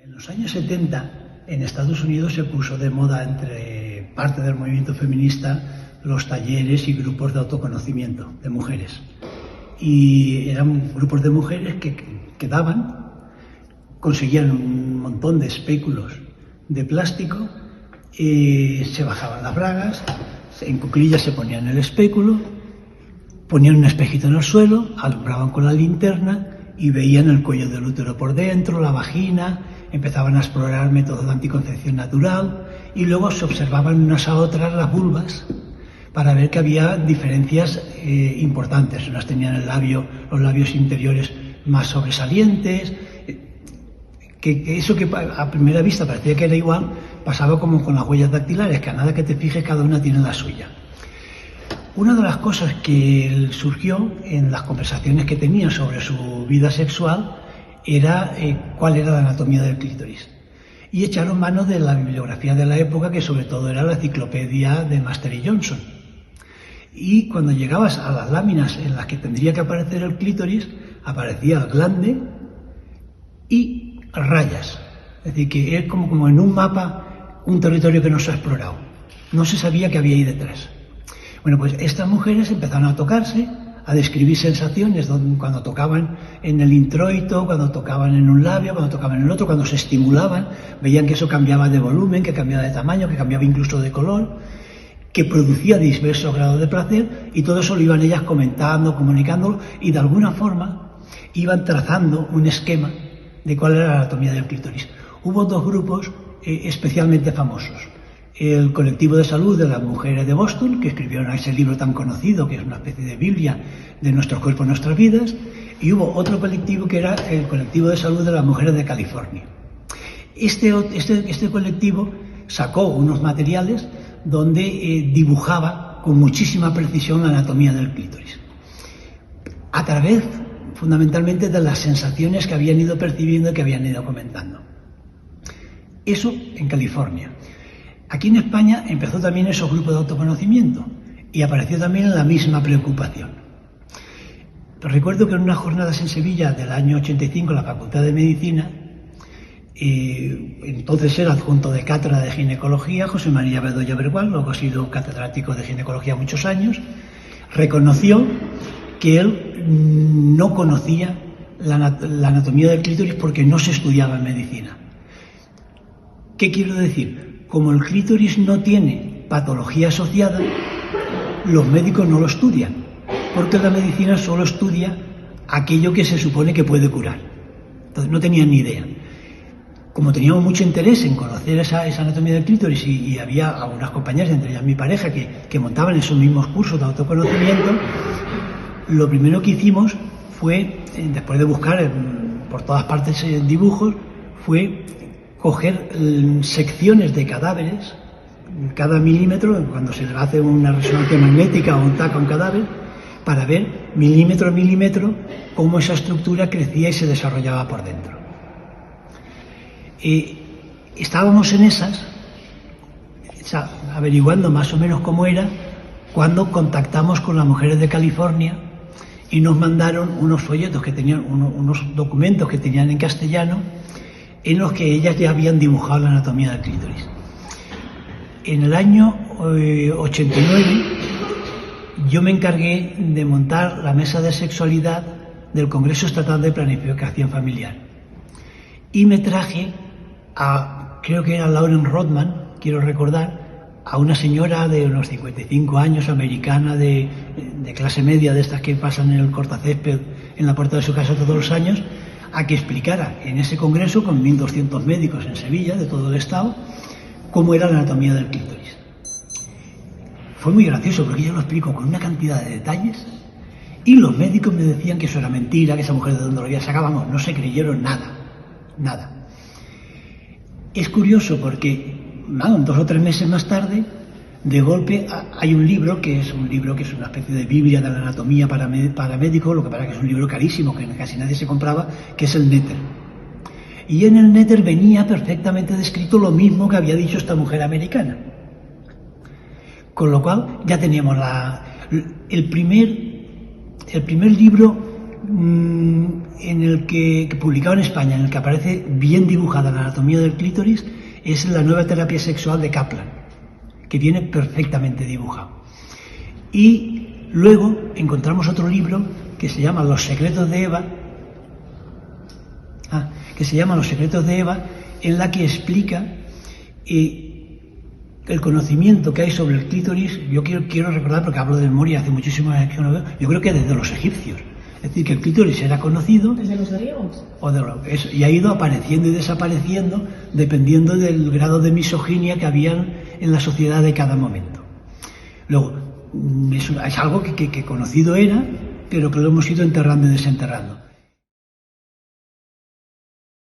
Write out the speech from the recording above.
En los años 70, en Estados Unidos se puso de moda entre parte del movimiento feminista los talleres y grupos de autoconocimiento de mujeres. Y eran grupos de mujeres que daban, conseguían un montón de espéculos de plástico, se bajaban las bragas, en cuclillas se ponían el espéculo, ponían un espejito en el suelo, alumbraban con la linterna y veían el cuello del útero por dentro, la vagina, empezaban a explorar métodos de anticoncepción natural y luego se observaban unas a otras las vulvas para ver que había diferencias importantes. Unas tenían los labios interiores más sobresalientes, que eso que a primera vista parecía que era igual, pasaba como con las huellas dactilares, que a nada que te fijes cada una tiene la suya. Una de las cosas que surgió en las conversaciones que tenía sobre su vida sexual era cuál era la anatomía del clítoris. Y echaron mano de la bibliografía de la época, que sobre todo era la enciclopedia de Master y Johnson. Y cuando llegabas a las láminas en las que tendría que aparecer el clítoris, aparecía el glande y rayas. Es decir, que es como en un mapa un territorio que no se ha explorado. No se sabía qué había ahí detrás. Bueno, pues estas mujeres empezaron a tocarse, a describir sensaciones cuando tocaban en el introito, cuando tocaban en un labio, cuando tocaban en el otro, cuando se estimulaban, veían que eso cambiaba de volumen, que cambiaba de tamaño, que cambiaba incluso de color, que producía diversos grados de placer, y todo eso lo iban ellas comentando, comunicándolo, y de alguna forma iban trazando un esquema de cuál era la anatomía del clítoris. Hubo dos grupos especialmente famosos. El colectivo de salud de las mujeres de Boston, que escribieron ese libro tan conocido, que es una especie de Biblia de nuestros cuerpos, nuestras vidas, y hubo otro colectivo que era el colectivo de salud de las mujeres de California. Este colectivo sacó unos materiales donde dibujaba con muchísima precisión la anatomía del clítoris, a través fundamentalmente de las sensaciones que habían ido percibiendo y que habían ido comentando. Eso en California. Aquí en España empezó también esos grupos de autoconocimiento y apareció también la misma preocupación. Recuerdo que en unas jornadas en Sevilla del año 85 en la Facultad de Medicina, entonces era adjunto de cátedra de ginecología José María Bedoya Bergual, luego ha sido catedrático de ginecología muchos años, reconoció que él no conocía la anatomía del clítoris porque no se estudiaba en medicina. ¿Qué quiero decir? Como el clítoris no tiene patología asociada, los médicos no lo estudian, porque la medicina solo estudia aquello que se supone que puede curar. Entonces no tenían ni idea. Como teníamos mucho interés en conocer esa anatomía del clítoris y había algunas compañeras, entre ellas mi pareja, que montaban esos mismos cursos de autoconocimiento, lo primero que hicimos fue, después de buscar por todas partes dibujos, fue coger secciones de cadáveres, cada milímetro, cuando se le hace una resonancia magnética o un TAC a un cadáver, para ver milímetro a milímetro cómo esa estructura crecía y se desarrollaba por dentro. Estábamos en esas, averiguando más o menos cómo era, cuando contactamos con las mujeres de California y nos mandaron unos folletos que tenían, unos documentos que tenían en castellano, en los que ellas ya habían dibujado la anatomía del clítoris. En el año 89 yo me encargué de montar la mesa de sexualidad del Congreso Estatal de Planificación Familiar y me traje creo que era Lauren Rodman, quiero recordar, a una señora de unos 55 años, americana de clase media, de estas que pasan en el cortacésped en la puerta de su casa todos los años, a que explicara en ese congreso con 1.200 médicos en Sevilla, de todo el estado, cómo era la anatomía del clítoris. Fue muy gracioso porque ella lo explicó con una cantidad de detalles y los médicos me decían que eso era mentira, que esa mujer de donde lo había sacado, vamos, no se creyeron nada. Es curioso porque, 2 o 3 meses más tarde, de golpe hay un libro que es una especie de Biblia de la anatomía para médicos, lo que pasa que es un libro carísimo que casi nadie se compraba, que es el Netter. Y en el Netter venía perfectamente descrito lo mismo que había dicho esta mujer americana. Con lo cual ya teníamos el primer libro en el que publicado en España, en el que aparece bien dibujada la anatomía del clítoris, es la nueva terapia sexual de Kaplan, que viene perfectamente dibujado. Y luego encontramos otro libro que se llama Los secretos de Eva, en la que explica el conocimiento que hay sobre el clítoris. Yo quiero recordar, porque hablo de memoria, hace muchísimos años que no lo veo, yo creo que desde los egipcios. Es decir, que el clítoris era conocido. ¿Desde los griegos? Y ha ido apareciendo y desapareciendo dependiendo del grado de misoginia que había en la sociedad de cada momento. Luego, es algo que conocido era, pero que lo hemos ido enterrando y desenterrando.